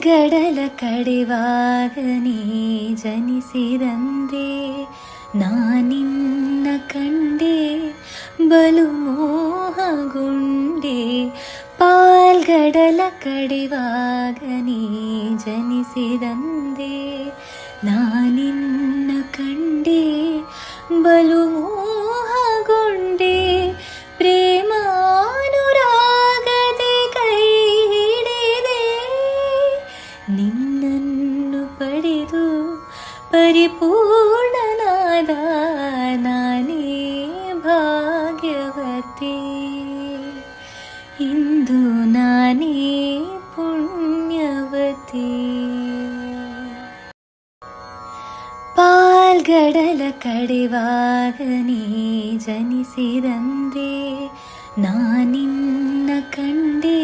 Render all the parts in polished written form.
ಪಾಲ್ಗಡಲ ಕಡಿವಾಗ ನೀ ಜನಿಸಿದಂದೆ ನಾನಿನ್ನ ಕಂಡೆ ಬಲು ಮೋಹಗೊಂಡೆ. ಪಾಲ್ಗಡಲ ಕಡಿವಾಗ ನೀ ಜನಿಸಿದಂದೆ ನಾನಿನ್ನ ಕಂಡೆ ಬಲು ಮೋಹಗೊಂಡೆ. ಪ್ರೇಮಾನುರಾಗದೆ ಕೈ ಹಿಡಿದೆ ನಿನ್ನನ್ನು ಪಡೆದು ಪರಿಪೂರ್ಣನಾದ ನಾನೇ ಭಾಗ್ಯವತಿ. ಇಂದು ನಾನೇ ಪುಣ್ಯವತಿ. ಪಾಲ್ಗಡಲ ಕಡಿವಾಗ ನೀ ಜನಿಸಿದಂದೆ ನಾನಿನ್ನ ಕಂಡೆ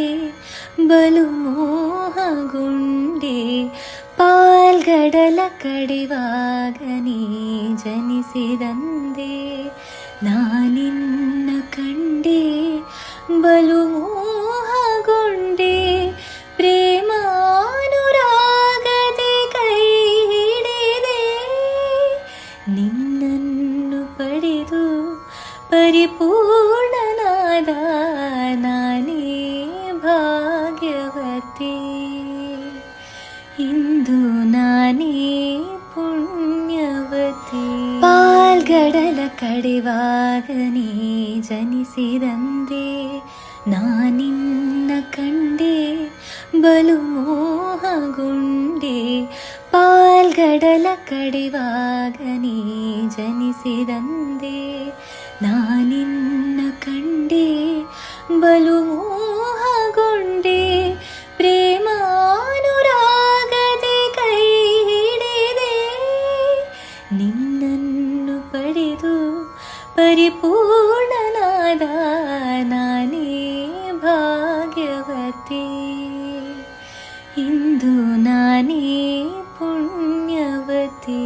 ಬಲು ಮೋಹಗೊಂಡೆ. ಪಾಲ್ಗಡಲ ಕಡಿವಾಗ ನೀ ಜನಿಸಿದಂದೆ ನಾನಿನ್ನ ಕಂಡೆ ಬಲು ಮೋಹಗೊಂಡೆ. ಪ್ರೇಮಾನುರಾಗದೆ ಕೈ ಹಿಡಿದೆ ನಿನ್ನನ್ನು ಪಡೆದು ಪರಿಪೂರ್ಣನಾದ ನಾನೇ ಭಾಗ್ಯವತಿ. ಇಂದು ನಾನೇ ಪುಣ್ಯವತಿ. ಪಾಲ್ಗಡಲ ಕಡಿವಾಗ ನೀ ಜನಿಸಿದಂದೆ ನಾನಿನ್ನ ಕಂಡೆ ಬಲು ಮೋಹಗೊಂಡೆ. ಪಾಲ್ಗಡಲ ಕಡಿವಾಗ ನೀ ಜನಿಸಿದಂದೆ ನಾನಿನ್ನ ಕಂಡೆ ಬಲು ಮೋಹಗೊಂಡೆ. ಪ್ರೇಮಾನುರಾಗದೆ ಕೈ ಹಿಡಿದೆ ನಿನ್ನನ್ನು ಪಡೆದು ಪರಿಪೂರ್ಣನಾದ ನಾನೇ ಭಾಗ್ಯವತಿ. ಇಂದು ನಾನೇ ಪುಣ್ಯವತಿ.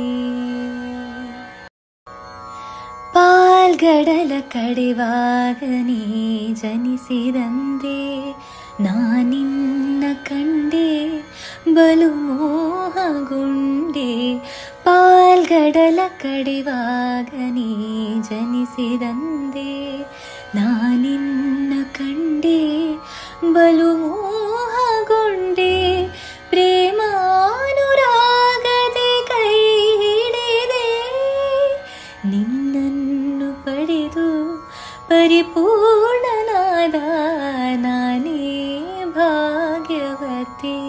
ಪಾಲ್ಗಡಲ ಕಡಿವಾಗ ನೀ ಜನಿಸಿದಂದೆ ನಾನಿನ್ನ ಕಂಡೆ ಬಲು ಮೋಹಗೊಂಡೆ. ಪಾಲ್ಗಡಲ ಕಡಿವಾಗ ನೀ ಜನಿಸಿದಂದೆ ನಾನಿನ್ನ ಕಂಡೆ ಬಲು ಮೋಹಗೊಂಡೆ. ಪ್ರೇಮಾನುರಾಗದೆ ಕೈ ಹಿಡಿದೆ ನಿನ್ನನ್ನು ಪಡೆದು ಪರಿಪೂರ್ಣನಾದ ನಾನೇ ಭಾಗ್ಯವತಿ.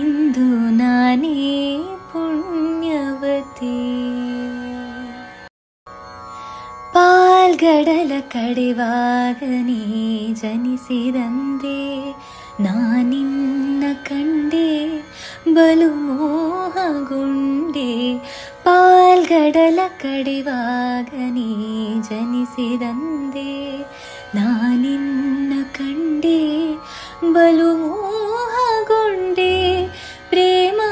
ಇಂದು ನಾನೇ ಪುಣ್ಯವತಿ. ಪಾಲ್ಗಡಲ ಕಡಿವಾಗ ನೀ ಜನಿಸಿದಂದೆ ನಾನಿನ್ನ ಕಂಡೆ ಬಲು ಮೋಹಗೊಂಡೆ. ಪಾಲ್ಗಡಲ ಕಡಿವಾಗ ನೀ ಜನಿಸಿದಂದೆ ನಾನಿನ್ನ ಕಂಡೆ ಬಲು ಮೋಹಗೊಂಡೆ. ಪ್ರೇಮಾನುರಾಗದೆ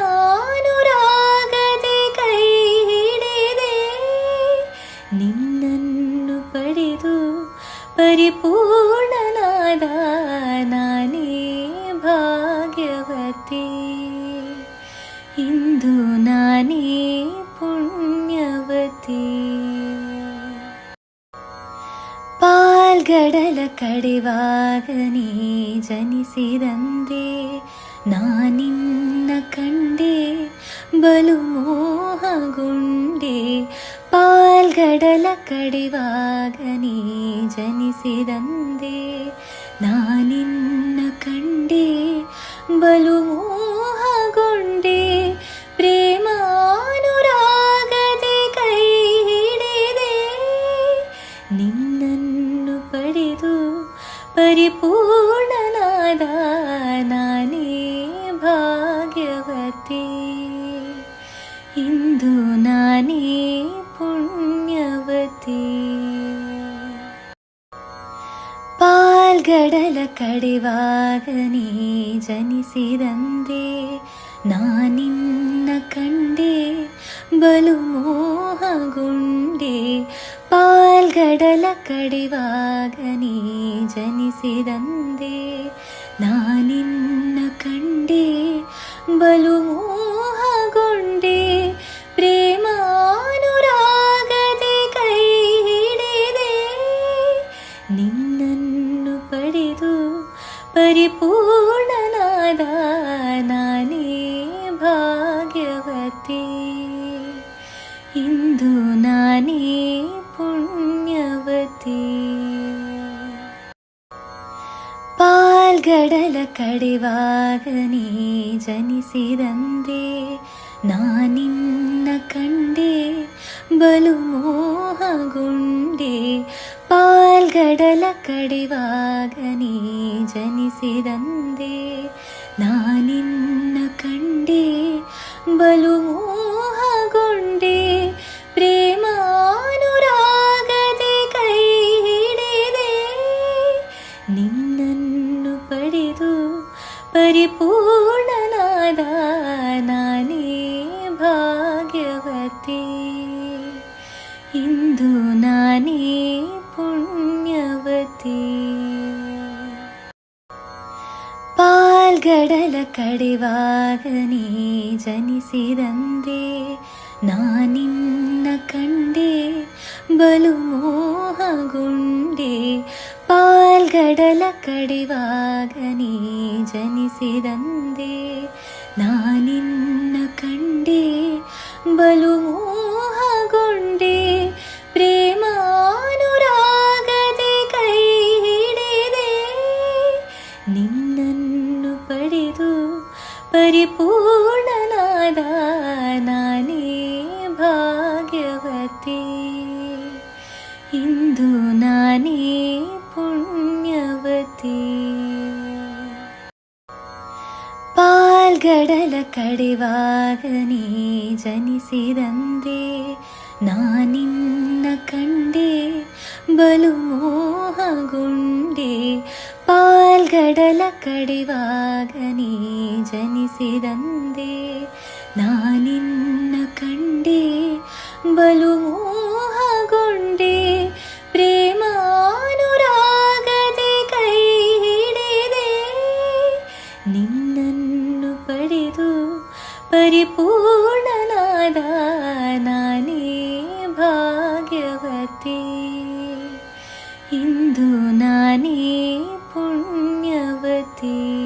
ಕೈ ಹಿಡಿದೆ ನಿನ್ನನ್ನು ಪಡೆದು ಪರಿಪೂರ್ಣನಾದ ನಾನೇ ಭಾಗ್ಯವತಿ. ಇಂದು ನಾನೇ ಪುಣ್ಯವತಿ. ಪಾಲ್ಗಡಲ ಕಡಿವಾಗ ನೀ ಜನಿಸಿದಂದೆ ನಾನಿನ್ನ ಕಂಡೆ ಬಲು ಮೋಹಗೊಂಡೆ. ಪಾಲ್ಗಡಲ ಕಡಿವಾಗ ನೀ ಜನಿಸಿದಂದೆ ನಾನಿನ್ನ ಕಂಡೆ ಬಲು ಮೋಹಗೊಂಡೆ. ಪ್ರೇಮಾನುರಾಗದೆ ಕೈ ಹಿಡಿದೆ ನಿನ್ನನ್ನು ಪಡೆದು ಪರಿಪೂರ್ಣನಾದ ನಾನೇ ಭಾಗ್ಯವತಿ. ಇಂದು ನಾನೇ ಪುಣ್ಯವತಿ. ಪಾಲ್ಗಡಲ ಕಡಿವಾಗ ನೀ ಜನಿಸಿದಂದೆ ನಾನಿನ್ನ ಕಂಡೆ ಬಲು ಮೋಹಗೊಂಡೆ. ಪಾಲ್ಗಡಲ ಕಡಿವಾಗ ನೀ ಜನಿಸಿದಂದೆ ನಾನಿನ್ನ ಕಂಡೆ ಪರಿಪೂರ್ಣನಾದ ನಾನೇ ಭಾಗ್ಯವತಿ. ಇಂದು ನಾನೇ ಪುಣ್ಯವತಿ. ಪಾಲ್ಗಡಲ ಕಡೆವಾಗ ನೀ ಜನಿಸಿದಂದೆ ನಾನಿನ್ನ ಕಂಡೆ ಬಲು ಮೋಹಗೊಂಡೆ. ಪಾಲ್ಗಡಲ ಕಡೆವಾಗ ನೀ ಜನಿಸಿದಂದೆ ನಾನಿನ್ನ ಕಂಡೆ ಬಲು ಮೋಹಗೊಂಡೆ. ಪ್ರೇಮಾನುರಾಗದೆ ಕೈ ಹಿಡಿದೆ ನಿನ್ನನ್ನು ಪಡೆದು ಪರಿಪೂರ್ಣನಾದ ನಾನೇ ಭಾಗ್ಯವತಿ. ಇಂದು ನಾನೇ ಪುಣ್ಯವತಿ. ಪಾಲ್ಗಡಲ ಕಡೆವಾಗ ನೀ ಜನಿಸಿದಂದೆ ನಾನಿನ್ನ ಕಂಡೆ ಬಲು ಮೋಹಗೊಂಡೆ. ಪಾಲ್ಗಡಲ ಕಡೆವಾಗ ನೀ ಜನಿಸಿದಂದೆ ನಾನಿನ್ನ ಕಂಡೆ ಬಲು ಮೋಹಗೊಂಡೆ. ಪ್ರೇಮಾನುರಾಗದೆ ಕೈ ಹಿಡಿದೆ ನಿನ್ನನ್ನು ಪಡೆದು ಪರಿಪೂರ್ಣನಾದ ನಾನೇ ಭಾಗ್ಯವತಿ. ಇಂದು ನಾನೇ ಪುಣ್ಯವತಿ. ಪಾಲ್ಗಡಲ ಕಡೆವಾಗ ನೀ ಜನಿಸಿದಂದೆ ನಾನಿನ್ನ ಕಂಡೆ ಬಲು ಮೋಹಗೊಂಡೆ. ಪಾಲ್ಗಡಲ ಕಡೆವಾಗ ನೀ ಜನಿಸಿದಂದೆ ನಾನಿನ್ನ ಕಂಡೆ ಬಲು ಮೋಹಗೊಂಡೆ. ಪ್ರೇಮಾನುರಾಗದೆ ಕೈ ಹಿಡಿದೆ ನಿನ್ನನ್ನು ಪಡೆದು ಪರಿಪೂರ್ಣನಾದ ನಾನೇ ಭಾಗ್ಯವತಿ. ಇಂದು ನಾನೇ ಪುಣ್ಯವತಿ.